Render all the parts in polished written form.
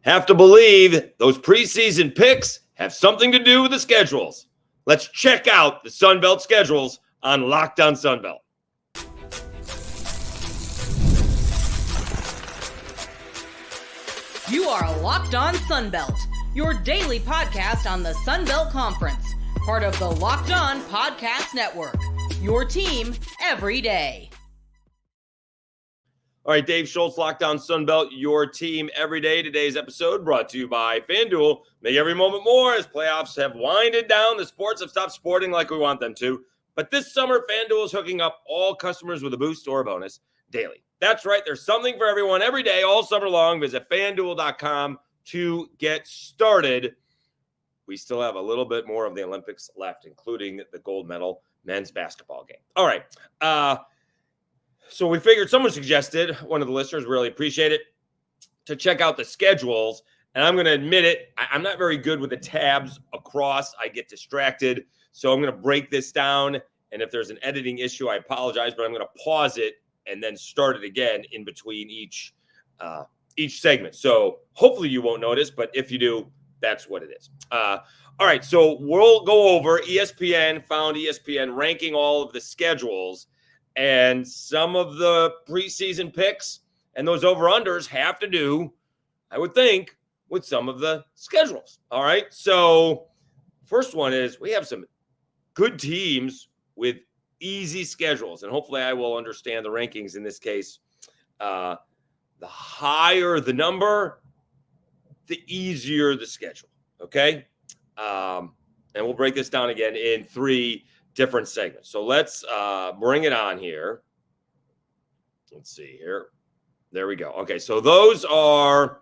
Have to believe those preseason picks have something to do with the schedules. Let's check out the Sunbelt schedules on Locked On Sunbelt. You are Locked On Sunbelt, your daily podcast on the Sunbelt Conference, part of the Locked On Podcast Network, your team every day. All right, Dave Schultz, Locked On Sunbelt, your team every day. Today's episode brought to you by FanDuel. Make every moment more as playoffs have winded down. The sports have stopped sporting like we want them to. But this summer, FanDuel is hooking up all customers with a boost or a bonus daily. That's right. There's something for everyone every day, all summer long. Visit FanDuel.com to get started. We still have a little bit more of the Olympics left, including the gold medal men's basketball game. All right. So we figured someone suggested, one of the listeners, really appreciate it, to check out the schedules. And I'm going to admit it, I'm not very good with the tabs across. I get distracted. So I'm going to break this down. And if there's an editing issue, I apologize, but I'm going to pause it and then start it again in between each segment. So hopefully you won't notice, but if you do, that's what it is. All right, so we'll go over found ESPN ranking all of the schedules. And some of the preseason picks and those over-unders have to do, I would think, with some of the schedules. All right. So first one is we have some good teams with easy schedules. And hopefully I will understand the rankings in this case. The higher the number, the easier the schedule. Okay. And we'll break this down again in three different segments. So let's bring it on here. Let's see here. There we go. Okay, so those are,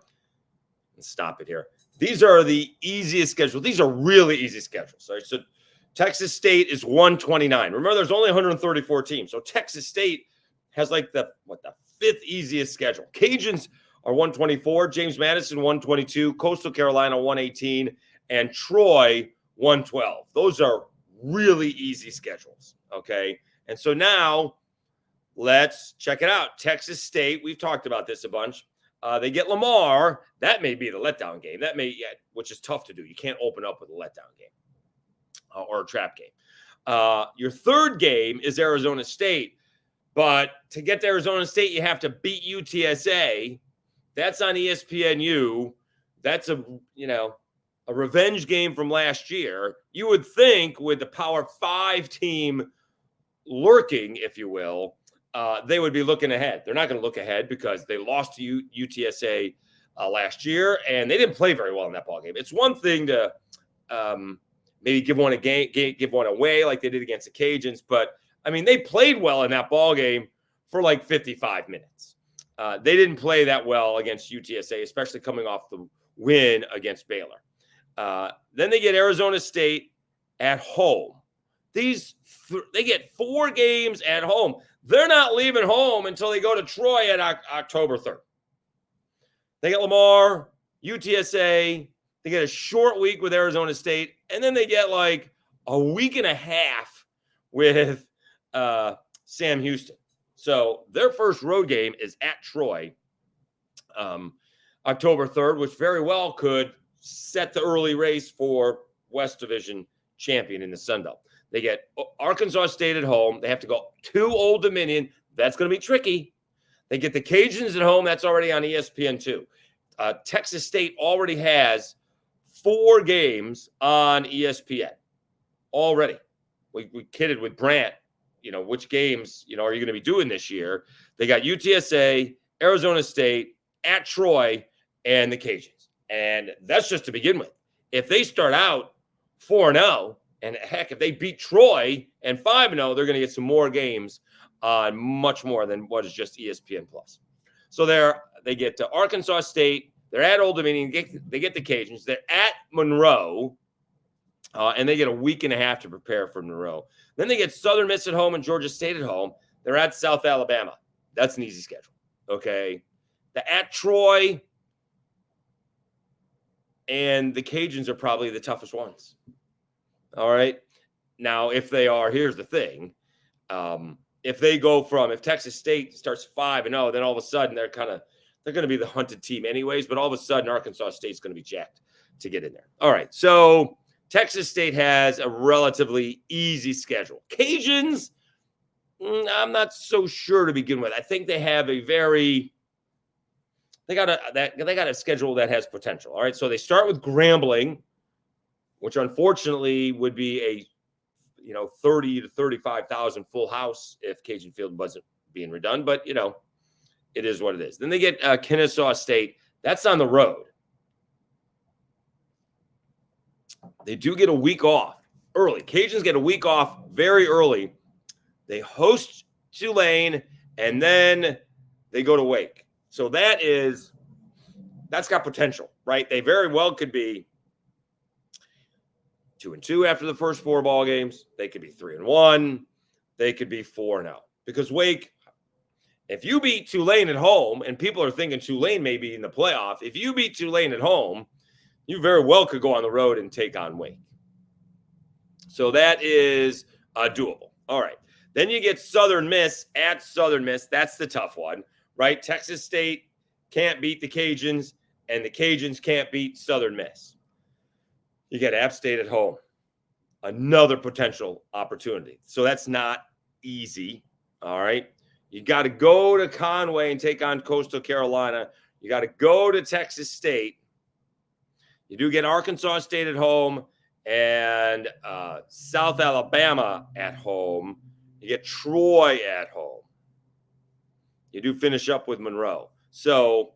let's stop it here. These are the easiest schedules. These are really easy schedules. Right? So Texas State is 129. Remember, there's only 134 teams. So Texas State has like the fifth easiest schedule. Cajuns are 124. James Madison 122. Coastal Carolina 118. And Troy 112. Those are really easy schedules, okay? And so now let's check it out. Texas State, we've talked about this a bunch. They get Lamar. That may be the letdown game. Which is tough to do. You can't open up with a letdown game or a trap game. Your third game is Arizona State. But to get to Arizona State, you have to beat UTSA. That's on ESPNU. That's a revenge game from last year. You would think with the Power 5 team lurking, if you will, they would be looking ahead. They're not going to look ahead because they lost to UTSA last year, and they didn't play very well in that ball game. It's one thing to maybe give one away like they did against the Cajuns, but I mean, they played well in that ball game for like 55 minutes. They didn't play that well against UTSA, especially coming off the win against Baylor. Then they get Arizona State at home. They get 4 games at home. They're not leaving home until they go to Troy at October 3rd. They get Lamar, UTSA. They get a short week with Arizona State. And then they get like a week and a half with Sam Houston. So their first road game is at Troy October 3rd, which very well could set the early race for West Division champion in the Sun Belt. They get Arkansas State at home. They have to go to Old Dominion. That's going to be tricky. They get the Cajuns at home. That's already on ESPN2. Texas State already has 4 games on ESPN already. We kidded with Brant, which games, are you going to be doing this year? They got UTSA, Arizona State, at Troy, and the Cajuns. And that's just to begin with. If they start out 4-0, and heck, if they beat Troy and 5-0, they're going to get some more games on much more than what is just ESPN+. So they get to Arkansas State. They're at Old Dominion. They get the Cajuns. They're at Monroe, and they get a week and a half to prepare for Monroe. Then they get Southern Miss at home and Georgia State at home. They're at South Alabama. That's an easy schedule, okay? The at Troy and the Cajuns are probably the toughest ones. All right. Now, if they are, here's the thing. If Texas State starts 5-0, then all of a sudden they're kind of they're going to be the hunted team anyways, but all of a sudden Arkansas State's going to be jacked to get in there. All right, so Texas State has a relatively easy schedule. Cajuns, I'm not so sure to begin with. I think they have they got a schedule that has potential. All right, so they start with Grambling, which unfortunately would be a 30 to 35,000 full house if Cajun Field wasn't being redone, but it is what it is. Then they get Kennesaw State. That's on the road. They do get a week off early. Cajuns get a week off very early. They host Tulane, and then they go to Wake. So that's got potential, right? They very well could be 2-2 after the first 4 ball games. They could be 3-1. They could be 4-0. Because Wake, if you beat Tulane at home, and people are thinking Tulane may be in the playoff, if you beat Tulane at home, you very well could go on the road and take on Wake. So that is doable. All right. Then you get Southern Miss at Southern Miss. That's the tough one, right? Texas State can't beat the Cajuns, and the Cajuns can't beat Southern Miss. You get App State at home. Another potential opportunity. So that's not easy. All right. You got to go to Conway and take on Coastal Carolina. You got to go to Texas State. You do get Arkansas State at home and South Alabama at home. You get Troy at home. You do finish up with Monroe. So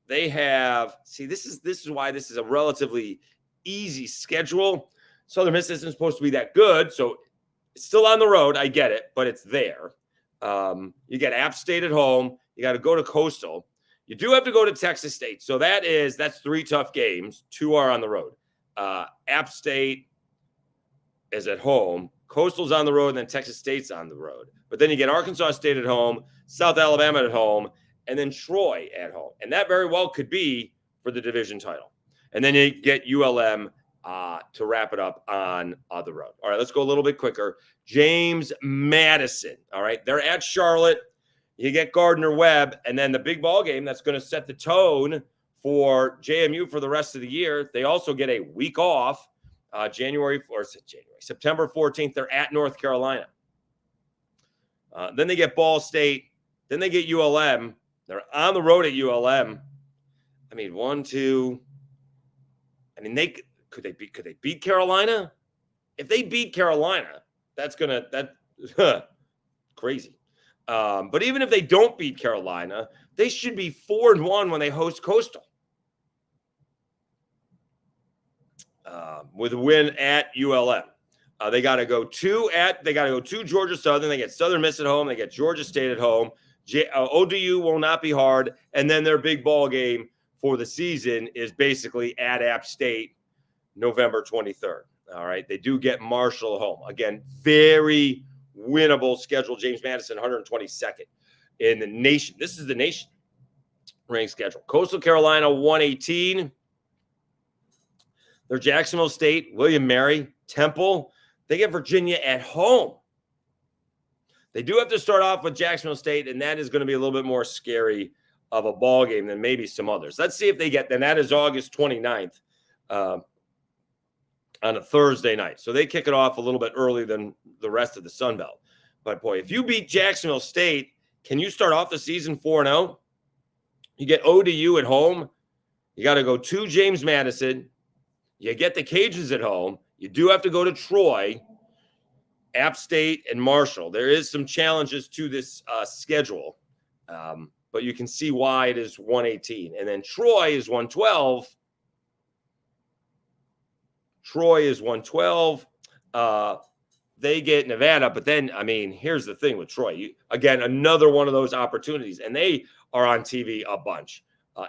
they have, this is why this is a relatively easy schedule. Southern Miss isn't supposed to be that good, so it's still on the road. I get it, but it's there. You get App State at home. You got to go to Coastal. You do have to go to Texas State. So that's 3 tough games. 2 are on the road. App State is at home. Coastal's on the road, and then Texas State's on the road. But then you get Arkansas State at home, South Alabama at home, and then Troy at home. And that very well could be for the division title. And then you get ULM to wrap it up on the road. All right, let's go a little bit quicker. James Madison. All right, they're at Charlotte. You get Gardner-Webb, and then the big ball game that's going to set the tone for JMU for the rest of the year. They also get a week off, September 14th. They're at North Carolina. Then they get Ball State. Then they get ULM. They're on the road at ULM. I mean, 1, 2. I mean, could they beat Carolina? If they beat Carolina, that's crazy. But even if they don't beat Carolina, they should be 4-1 when they host Coastal. With a win at ULM. They got to go to Georgia Southern. They get Southern Miss at home. They get Georgia State at home. ODU will not be hard. And then their big ball game for the season is basically at App State, November 23rd. All right. They do get Marshall at home. Again, very winnable schedule. James Madison, 122nd in the nation. This is the nation ranked schedule. Coastal Carolina, 118. They're Jacksonville State, William Mary, Temple. They get Virginia at home. They do have to start off with Jacksonville State, and that is going to be a little bit more scary of a ball game than maybe some others. Let's see if they get, then that is August 29th on a Thursday night. So they kick it off a little bit earlier than the rest of the Sun Belt. But boy, if you beat Jacksonville State, can you start off the season 4-0? You get ODU at home. You got to go to James Madison. You get the Cajuns at home. You do have to go to Troy, App State, and Marshall. There is some challenges to this schedule, but you can see why it is 118. And then Troy is 112. Troy is 112. They get Nevada, but then, I mean, here's the thing with Troy. Again, another one of those opportunities, and they are on TV a bunch.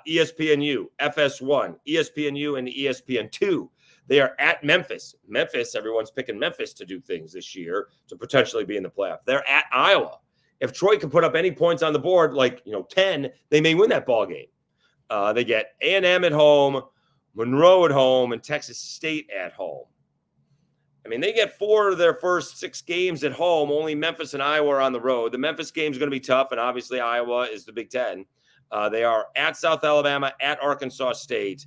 ESPNU, FS1, ESPNU, and ESPN2. They are at Memphis. Memphis, everyone's picking Memphis to do things this year to potentially be in the playoff. They're at Iowa. If Troy can put up any points on the board, like 10, they may win that ball game. They get A&M at home, Monroe at home, and Texas State at home. I mean, they get 4 of their first 6 games at home. Only Memphis and Iowa are on the road. The Memphis game is going to be tough, and obviously Iowa is the Big Ten. They are at South Alabama, at Arkansas State,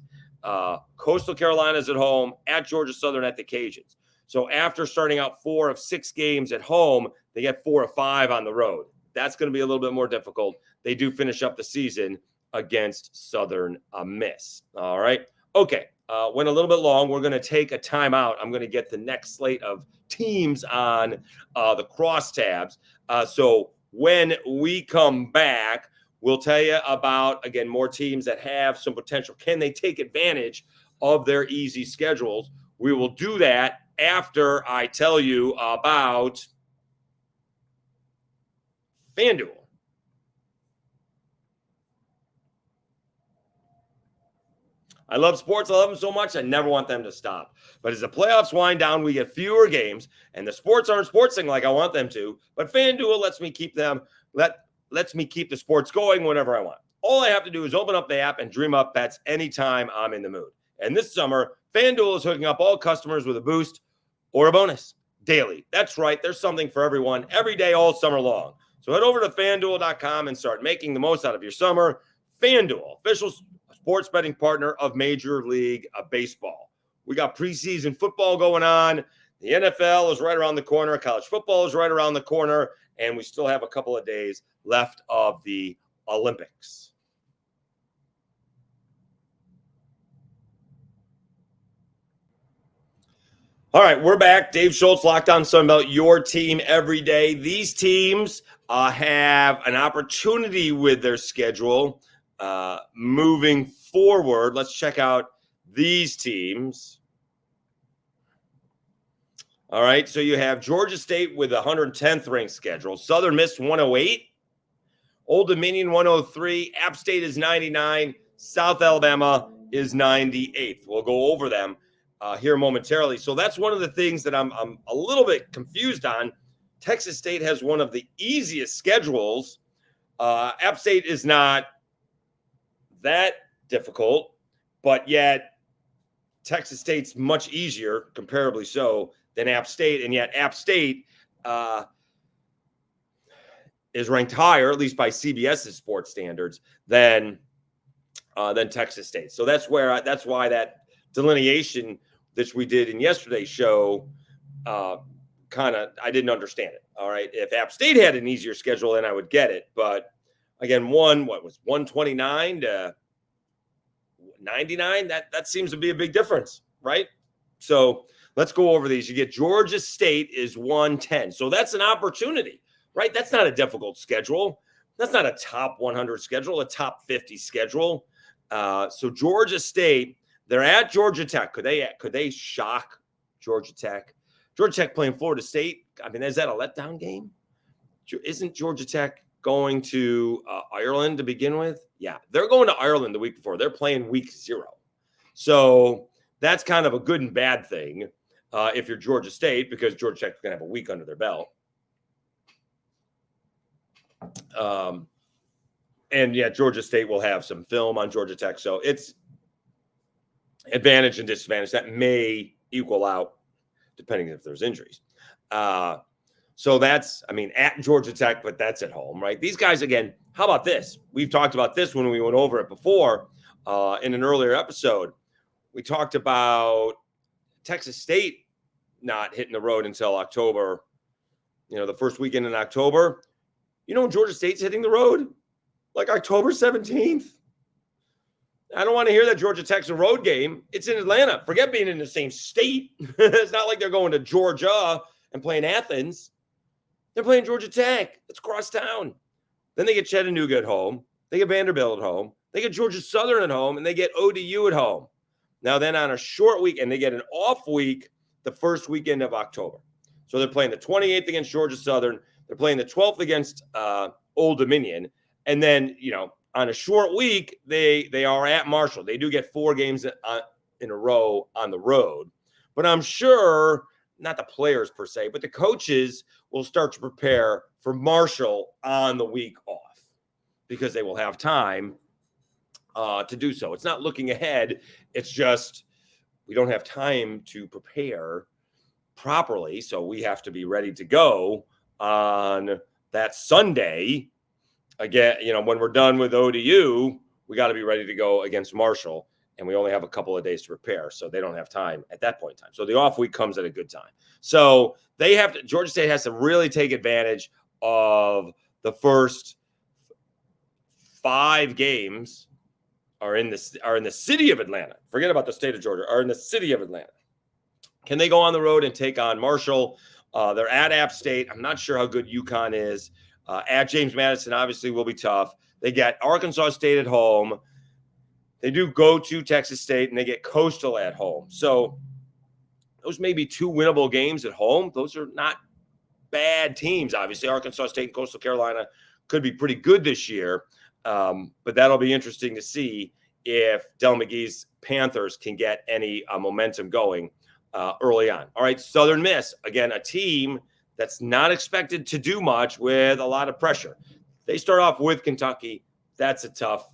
Coastal Carolina's at home, at Georgia Southern, at the Cajuns. So after starting out 4 of 6 games at home, they get 4 of 5 on the road. That's going to be a little bit more difficult. They do finish up the season against Southern Miss. All right. Okay. Went a little bit long. We're going to take a timeout. I'm going to get the next slate of teams on the crosstabs. So when we come back, we'll tell you about, again, more teams that have some potential. Can they take advantage of their easy schedules? We will do that after I tell you about FanDuel. I love sports. I love them so much. I never want them to stop. But as the playoffs wind down, we get fewer games, and the sports aren't sportsing like I want them to. But FanDuel lets me keep lets me keep the sports going whenever I want. All I have to do is open up the app and dream up bets anytime I'm in the mood. And this summer, FanDuel is hooking up all customers with a boost or a bonus daily. That's right. There's something for everyone every day, all summer long. So head over to FanDuel.com and start making the most out of your summer. FanDuel, official sports betting partner of Major League Baseball. We got preseason football going on. The NFL is right around the corner. College football is right around the corner. And we still have a couple of days left of the Olympics. All right, we're back. Dave Schultz, Locked On Sunbelt, your team every day. These teams have an opportunity with their schedule moving forward. Let's check out these teams. All right, so you have Georgia State with a 110th ranked schedule. Southern Miss 108. Old Dominion 103. App State is 99. South Alabama is 98th. We'll go over them here momentarily. So that's one of the things that I'm a little bit confused on. Texas State has one of the easiest schedules. App State is not that difficult, but yet Texas State's much easier, comparably so, than App State, and yet App State is ranked higher, at least by CBS's sports standards, than Texas State. So that's why that delineation that we did in yesterday's show I didn't understand it. All right, if App State had an easier schedule, then I would get it. But again, what was 129 to 99? That seems to be a big difference, right? So let's go over these. You get Georgia State is 110. So that's an opportunity, right? That's not a difficult schedule. That's not a top 100 schedule, a top 50 schedule. So Georgia State, they're at Georgia Tech. Could they shock Georgia Tech? Georgia Tech playing Florida State. I mean, is that a letdown game? Isn't Georgia Tech going to Ireland to begin with? Yeah, they're going to Ireland the week before. They're playing week 0. So that's kind of a good and bad thing if you're Georgia State, because Georgia Tech's going to have a week under their belt. And yeah, Georgia State will have some film on Georgia Tech. So it's advantage and disadvantage that may equal out depending if there's injuries. So that's, at Georgia Tech, but that's at home, right? These guys, again, how about this? We've talked about this when we went over it before in an earlier episode. We talked about Texas State not hitting the road until October, the first weekend in October. Georgia State's hitting the road like October 17th. I don't want to hear that Georgia Tech's a road game. It's in Atlanta. Forget being in the same state. It's not like they're going to Georgia and playing Athens. They're playing Georgia Tech. It's across town. Then they get Chattanooga at home. They get Vanderbilt at home. They get Georgia Southern at home, and they get ODU at home. Now, then on a short week, and they get an off week the first weekend of October. So they're playing the 28th against Georgia Southern. They're playing the 12th against Old Dominion. And then, on a short week, they are at Marshall. They do get 4 games in a row on the road. But I'm sure, not the players per se, but the coaches will start to prepare for Marshall on the week off because they will have time to do so. It's not looking ahead. It's just we don't have time to prepare properly, so we have to be ready to go on that Sunday again, when we're done with ODU, we got to be ready to go against Marshall, and we only have a couple of days to prepare, so they don't have time at that point in time. So the off week comes at a good time. So Georgia State has to really take advantage of the first 5 games are in the city of Atlanta. Forget about the state of Georgia. Are in the city of Atlanta. Can they go on the road and take on Marshall? They're at App State. I'm not sure how good UConn is. At James Madison, obviously, will be tough. They get Arkansas State at home. They do go to Texas State, and they get Coastal at home. So those may be 2 winnable games at home. Those are not bad teams. Obviously, Arkansas State and Coastal Carolina could be pretty good this year. But that'll be interesting to see if Del McGee's Panthers can get any momentum going early on. All right, Southern Miss, again, a team that's not expected to do much with a lot of pressure. They start off with Kentucky. That's a tough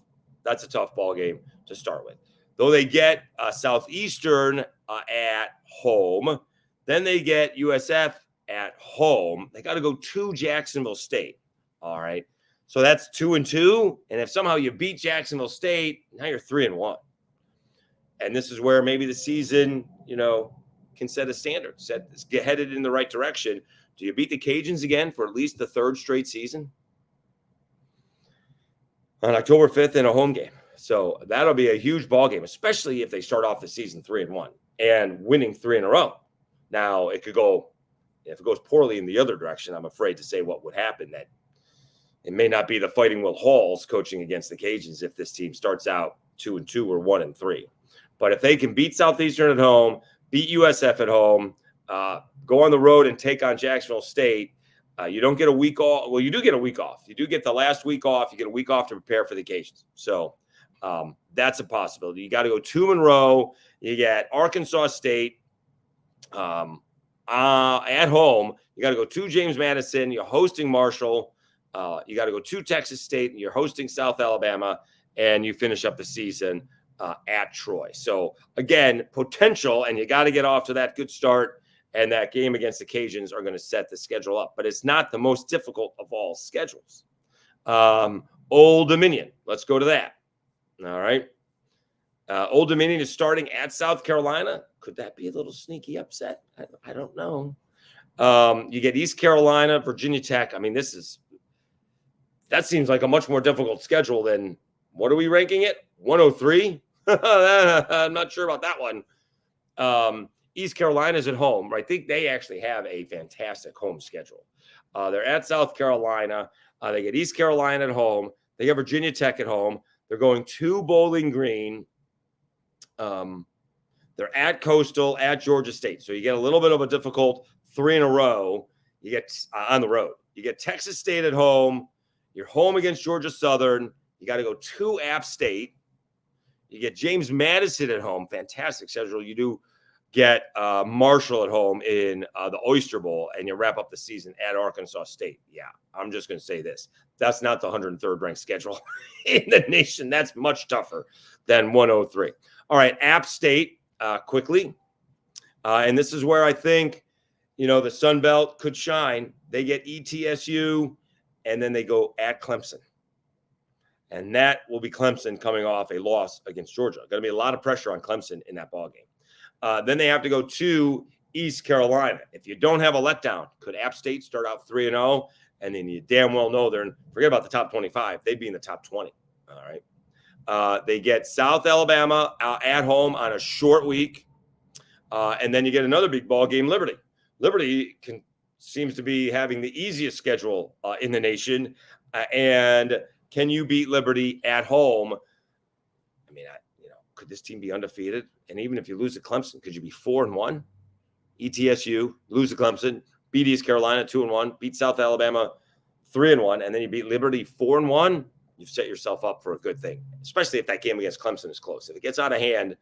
ball game to start with. Though they get Southeastern at home, then they get USF at home. They got to go to Jacksonville State. All right. So that's 2-2. And if somehow you beat Jacksonville State, now you're 3-1. And this is where maybe the season, can set a standard, get headed in the right direction. Do you beat the Cajuns again for at least the 3rd straight season? On October 5th in a home game. So that'll be a huge ball game, especially if they start off the season 3-1 and winning 3 in a row. Now, if it goes poorly in the other direction, I'm afraid to say what would happen. That it may not be the Fighting Will Halls coaching against the Cajuns if this team starts out 2-2 or 1-3. But if they can beat Southeastern at home, beat USF at home, go on the road and take on Jacksonville State, you don't get a week off. Well, you do get a week off. You do get the last week off. You get a week off to prepare for the Cajuns. So that's a possibility. You got to go to Monroe. You get Arkansas State at home. You got to go to James Madison. You're hosting Marshall. You got to go to Texas State. And you're hosting South Alabama. And you finish up the season at Troy. So, again, potential, and you got to get off to that good start. And that game against the Cajuns are going to set the schedule up. But it's not the most difficult of all schedules. Old Dominion. Let's go to that. All right. Old Dominion is starting at South Carolina. Could that be a little sneaky upset? I don't know. You get East Carolina, Virginia Tech. I mean, that seems like a much more difficult schedule than, what are we ranking it? 103? I'm not sure about that one. East Carolina's at home. I think they actually have a fantastic home schedule. They're at South Carolina. They get East Carolina at home. They get Virginia Tech at home. They're going to Bowling Green. They're at Coastal, at Georgia State. So you get a little bit of a difficult 3 in a row. You get on the road. You get Texas State at home. You're home against Georgia Southern. You got to go to App State. You get James Madison at home. Fantastic schedule. You do get Marshall at home in the Oyster Bowl, and you wrap up the season at Arkansas State. Yeah, I'm just going to say this. That's not the 103rd ranked schedule in the nation. That's much tougher than 103. All right, App State quickly. And this is where I think, the Sun Belt could shine. They get ETSU, and then they go at Clemson. And that will be Clemson coming off a loss against Georgia. Going to be a lot of pressure on Clemson in that ballgame. Then they have to go to East Carolina. If you don't have a letdown, could App State start out 3-0? And then you damn well know forget about the top 25. They'd be in the top 20. All right. They get South Alabama at home on a short week. And then you get another big ball game, Liberty. Liberty seems to be having the easiest schedule in the nation. And can you beat Liberty at home? I mean, could this team be undefeated? And even if you lose to Clemson, could you be 4-1? ETSU, lose to Clemson, beat East Carolina 2-1, beat South Alabama 3-1, and then you beat Liberty 4-1. You've set yourself up for a good thing, especially if that game against Clemson is close. If it gets out of hand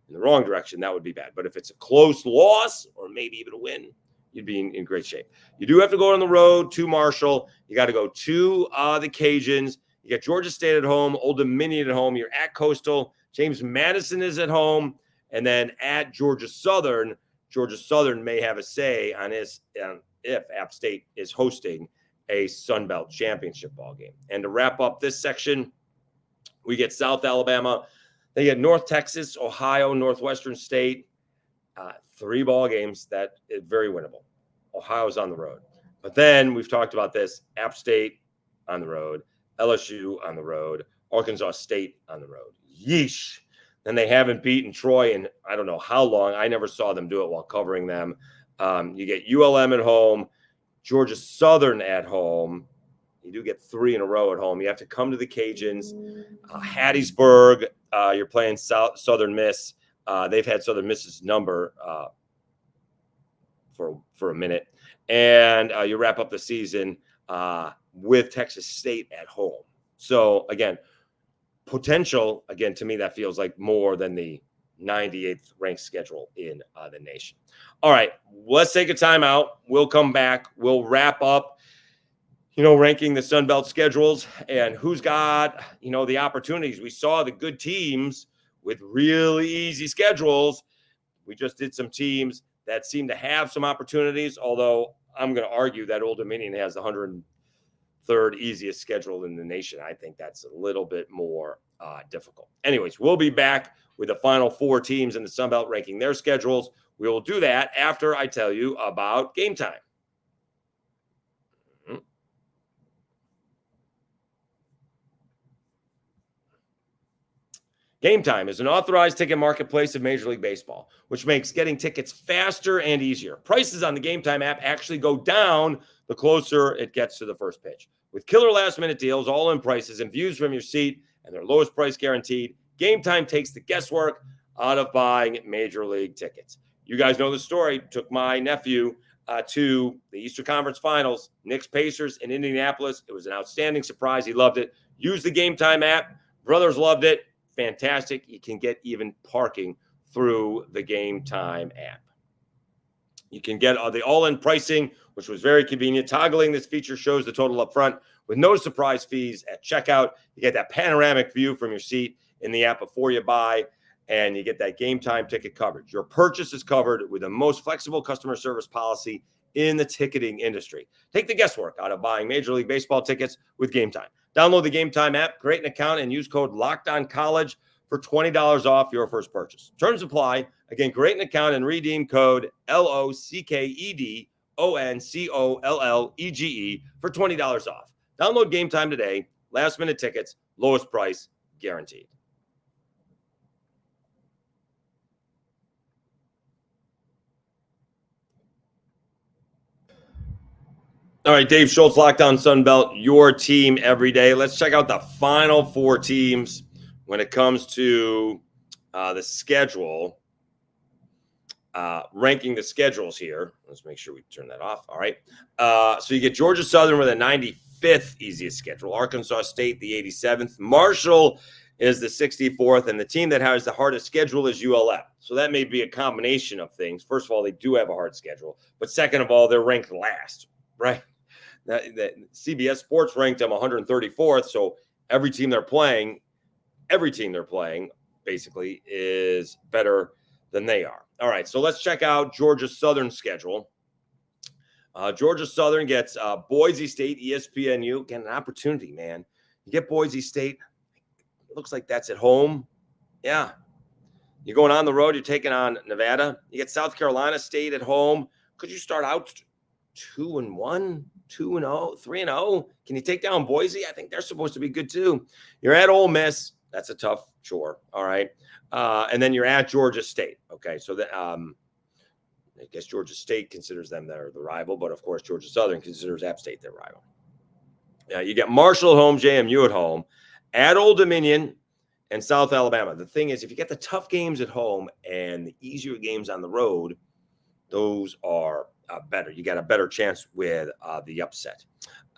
in the wrong direction, that would be bad. But if it's a close loss or maybe even a win, you'd be in great shape. You do have to go on the road to Marshall. You got to go to the Cajuns. You got Georgia State at home, Old Dominion at home. You're at Coastal. James Madison is at home. And then at Georgia Southern may have a say on if App State is hosting a Sun Belt championship ball game. And to wrap up this section, we get South Alabama. They get North Texas, Ohio, Northwestern State. 3 ball games that is very winnable. Ohio's on the road. But then we've talked about this, App State on the road, LSU on the road, Arkansas State on the road. Yeesh. And they haven't beaten Troy in I don't know how long. I never saw them do it while covering them. You get ULM at home, Georgia Southern at home. You do get 3 in a row at home. You have to come to the Cajuns. Hattiesburg, you're playing Southern Miss. They've had Southern Miss's number for a minute. And you wrap up the season with Texas State at home. So, again, potential, again, to me, that feels like more than the 98th ranked schedule in the nation. All right, let's take a timeout. We'll come back. We'll wrap up, ranking the Sun Belt schedules and who's got, the opportunities. We saw the good teams with really easy schedules. We just did some teams that seem to have some opportunities, although I'm going to argue that Old Dominion has the 103rd easiest schedule in the nation. I think that's a little bit more difficult. Anyways, we'll be back with the final 4 teams in the Sun Belt ranking their schedules. We will do that after I tell you about Gametime. Gametime is an authorized ticket marketplace of Major League Baseball, which makes getting tickets faster and easier. Prices on the Gametime app actually go down the closer it gets to the first pitch. With killer last-minute deals, all-in prices, and views from your seat, and their lowest price guaranteed, Gametime takes the guesswork out of buying Major League tickets. You guys know the story. Took my nephew to the Eastern Conference Finals, Knicks Pacers in Indianapolis. It was an outstanding surprise. He loved it. Use the Gametime app. Brothers loved it. Fantastic. You can get even parking through the Gametime app. You can get the all-in pricing, which was very convenient. Toggling this feature shows the total up front with no surprise fees at checkout. You get that panoramic view from your seat in the app before you buy, and you get that Gametime ticket coverage. Your purchase is covered with the most flexible customer service policy in the ticketing industry. Take the guesswork out of buying Major League Baseball tickets with Gametime. Download the Gametime app, create an account, and use code LOCKEDONCollege for $20 off your first purchase. Terms apply. Again, create an account and redeem code LOCKEDONCOLLEGE for $20 off. Download Gametime today. Last-minute tickets, lowest price guaranteed. All right, Dave Schultz, Lockdown Sun Belt, your team every day. Let's check out the final 4 teams when it comes to the schedule, ranking the schedules here. Let's make sure we turn that off. All right. So you get Georgia Southern with a 95th easiest schedule. Arkansas State, the 87th. Marshall is the 64th. And the team that has the hardest schedule is ULM. So that may be a combination of things. First of all, they do have a hard schedule. But second of all, they're ranked last, right? That CBS Sports ranked them 134th. So every team they're playing basically is better than they are. All right, so let's check out Georgia Southern's schedule. Georgia Southern gets Boise State, ESPNU. Again, an opportunity, man. You get Boise State. It looks like that's at home. Yeah. You're going on the road. You're taking on Nevada. You get South Carolina State at home. Could you start out 2-1, 2-0, 3-0? Can you take down Boise? I think they're supposed to be good too. You're at Ole Miss. That's a tough chore. All right. And then you're at Georgia State. Okay. So that, I guess Georgia State considers them the rival, but of course, Georgia Southern considers App State their rival. You get Marshall at home, JMU at home, at Old Dominion, and South Alabama. The thing is, if you get the tough games at home and the easier games on the road, those are better. You got a better chance with the upset.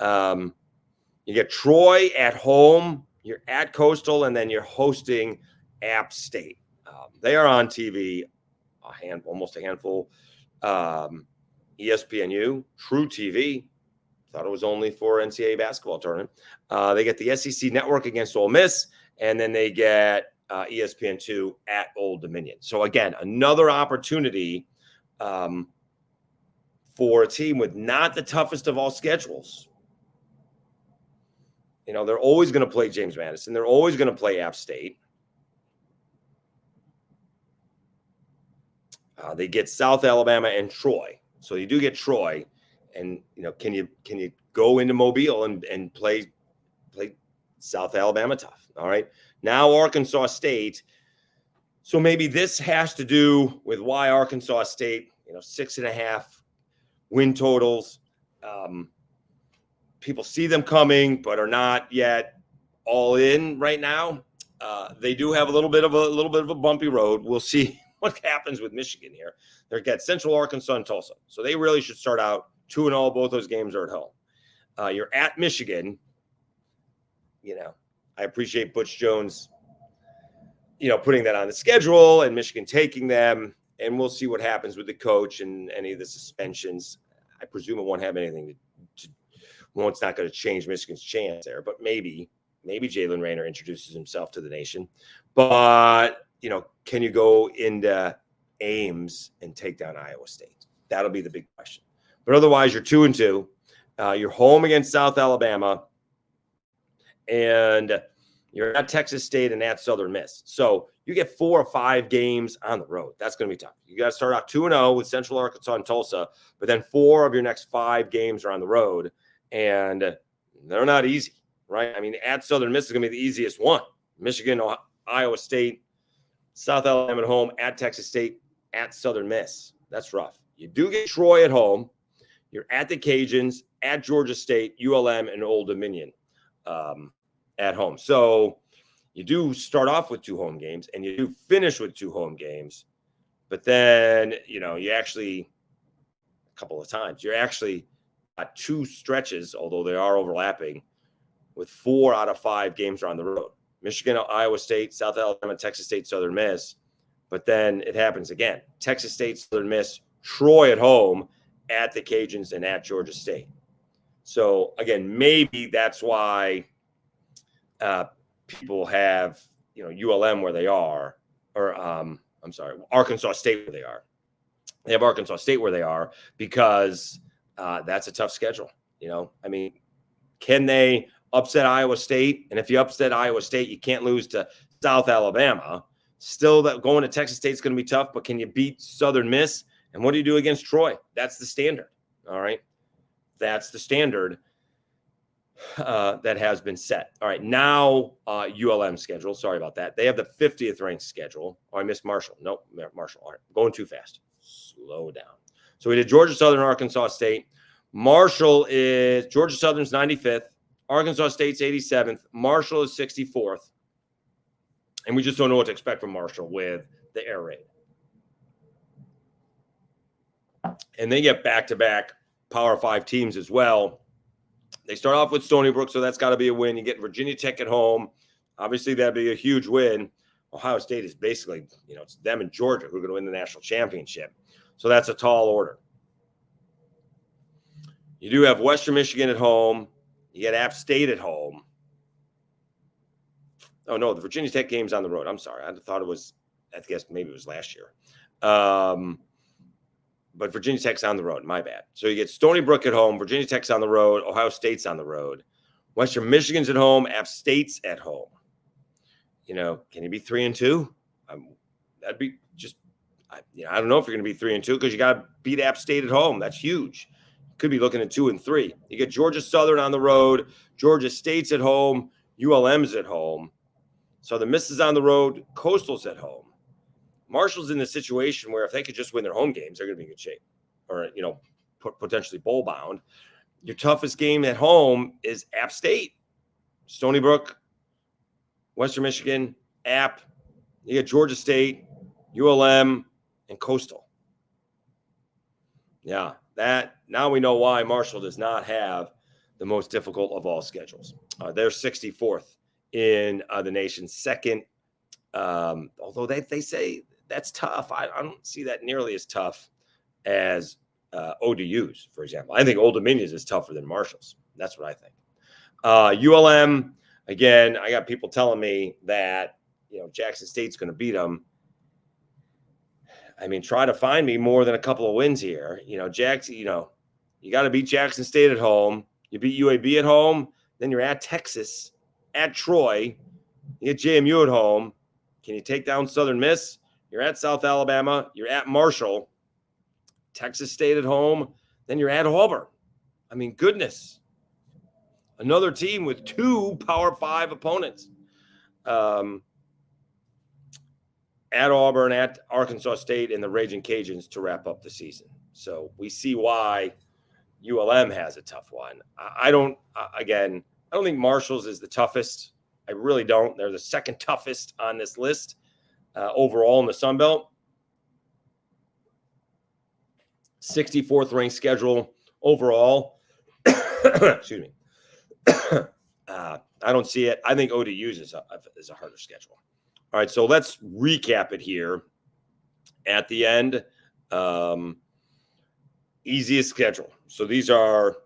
You get Troy at home. You're at Coastal, and then you're hosting App State. They are on TV, almost a handful. ESPNU, True TV. Thought it was only for NCAA basketball tournament. They get the SEC Network against Ole Miss, and then they get ESPN2 at Old Dominion. So, again, another opportunity for a team with not the toughest of all schedules. they're always going to play James Madison. They're always going to play App State. They get South Alabama and Troy. So you do get Troy. And, can you go into Mobile and play South Alabama tough? All right. Now Arkansas State. So maybe this has to do with why Arkansas State, 6.5 win totals. People see them coming, but are not yet all in right now. They do have a little bit of a bumpy road. We'll see what happens with Michigan here. They've got Central Arkansas and Tulsa, so they really should start out 2-0. Both those games are at home. You're at Michigan. I appreciate Butch Jones, putting that on the schedule and Michigan taking them, and we'll see what happens with the coach and any of the suspensions. I presume it won't have anything to well, it's not going to change Michigan's chance there, but maybe Jalen Rayner introduces himself to the nation. But, can you go into Ames and take down Iowa State? That'll be the big question. But otherwise, you're 2-2. You're home against South Alabama, and you're at Texas State and at Southern Miss. So you get 4 or 5 games on the road. That's going to be tough. You got to start out 2-0 with Central Arkansas and Tulsa, but then 4 of your next 5 games are on the road, and they're not easy, right? I mean, at Southern Miss is going to be the easiest one. Michigan, Iowa State, South Alabama at home, at Texas State, at Southern Miss. That's rough. You do get Troy at home. You're at the Cajuns, at Georgia State, ULM, and Old Dominion at home. So you do start off with 2 home games, and you do finish with 2 home games. But then, you actually, a couple of times, you're actually got 2 stretches, although they are overlapping, with 4 out of 5 games are on the road. Michigan, Iowa State, South Alabama, Texas State, Southern Miss. But then it happens again. Texas State, Southern Miss, Troy at home, at the Cajuns, and at Georgia State. So, again, maybe that's why people have, ULM where they are, or Arkansas State where they are. They have Arkansas State where they are because that's a tough schedule. Can they upset Iowa State? And if you upset Iowa State, you can't lose to South Alabama. Still, that going to Texas State is going to be tough, but can you beat Southern Miss? And what do you do against Troy? That's the standard. All right. That's the standard that has been set. All right. Now, ULM schedule. Sorry about that. They have the 50th ranked schedule. Oh, I missed Marshall. Nope. Marshall. All right. Going too fast. Slow down. So we did Georgia Southern, Arkansas State. Georgia Southern's 95th. Arkansas State's 87th. Marshall is 64th. And we just don't know what to expect from Marshall with the air raid. And they get back-to-back Power 5 teams as well. They start off with Stony Brook, so that's got to be a win. You get Virginia Tech at home. Obviously, that'd be a huge win. Ohio State is basically, it's them and Georgia who are going to win the national championship. So that's a tall order. You do have Western Michigan at home. You get App State at home. Oh, no, the Virginia Tech game's on the road. I'm sorry. I thought it was, I guess maybe it was last year. But Virginia Tech's on the road. My bad. So you get Stony Brook at home. Virginia Tech's on the road. Ohio State's on the road. Western Michigan's at home. App State's at home. Can you be 3-2? That'd be just, I don't know if you're going to be 3-2 because you got to beat App State at home. That's huge. Could be looking at 2-3. You get Georgia Southern on the road. Georgia State's at home. ULM's at home. So the Miss is on the road. Coastal's at home. Marshall's in the situation where if they could just win their home games, they're going to be in good shape, or potentially bowl bound. Your toughest game at home is App State, Stony Brook, Western Michigan, App. You get Georgia State, ULM, and Coastal. Yeah, that now we know why Marshall does not have the most difficult of all schedules. They're 64th in the nation's second. Although they say that's tough. I don't see that nearly as tough as ODU's, for example. I think Old Dominion's is tougher than Marshall's. That's what I think. ULM, again, I got people telling me that, Jackson State's going to beat them. I mean, try to find me more than a couple of wins here. Jackson, you got to beat Jackson State at home. You beat UAB at home. Then you're at Texas, at Troy. You get JMU at home. Can you take down Southern Miss? You're at South Alabama. You're at Marshall. Texas State at home. Then you're at Auburn. I mean, goodness. Another team with 2 Power 5 opponents. At Auburn, at Arkansas State, and the Raging Cajuns to wrap up the season. So we see why ULM has a tough one. I don't think Marshall's is the toughest. I really don't. They're the second toughest on this list overall in the Sun Belt. 64th ranked schedule overall. Excuse me. I don't see it. I think ODU's is a harder schedule. All right, so let's recap it here at the end. Easiest schedule. So these are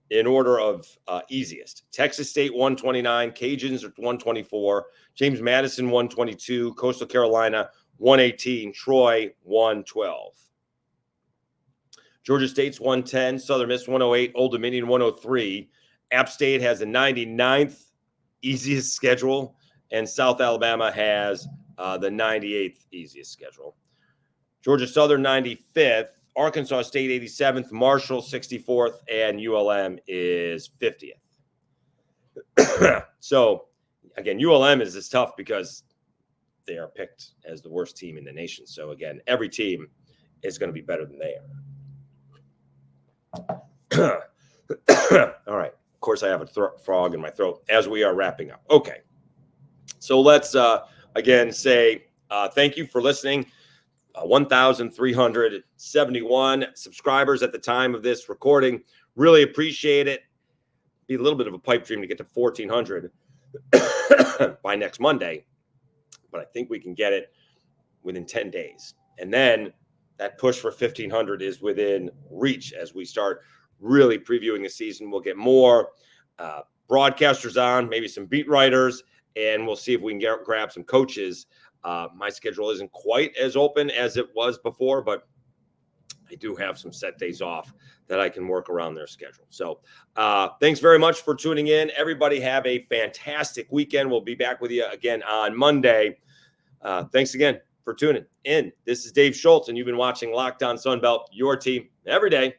in order of easiest. Texas State 129, Cajuns 124, James Madison 122, Coastal Carolina 118, Troy 112. Georgia State's 110, Southern Miss 108, Old Dominion 103. App State has the 99th easiest schedule, and South Alabama has the 98th easiest schedule. Georgia Southern 95th, Arkansas State 87th, Marshall 64th, and ULM is 50th. So, again, ULM is as tough because they are picked as the worst team in the nation. So, again, every team is going to be better than they are. All right. Of course, I have a frog in my throat as we are wrapping up. Okay. So let's, again, say thank you for listening. 1,371 subscribers at the time of this recording. Really appreciate it. Be a little bit of a pipe dream to get to 1,400 by next Monday, but I think we can get it within 10 days. And then that push for 1,500 is within reach as we start really previewing the season. We'll get more broadcasters on, maybe some beat writers, and we'll see if we can grab some coaches. My schedule isn't quite as open as it was before, but I do have some set days off that I can work around their schedule. So thanks very much for tuning in. Everybody have a fantastic weekend. We'll be back with you again on Monday. Thanks again for tuning in. This is Dave Schultz, and you've been watching Locked On Sunbelt, your team every day.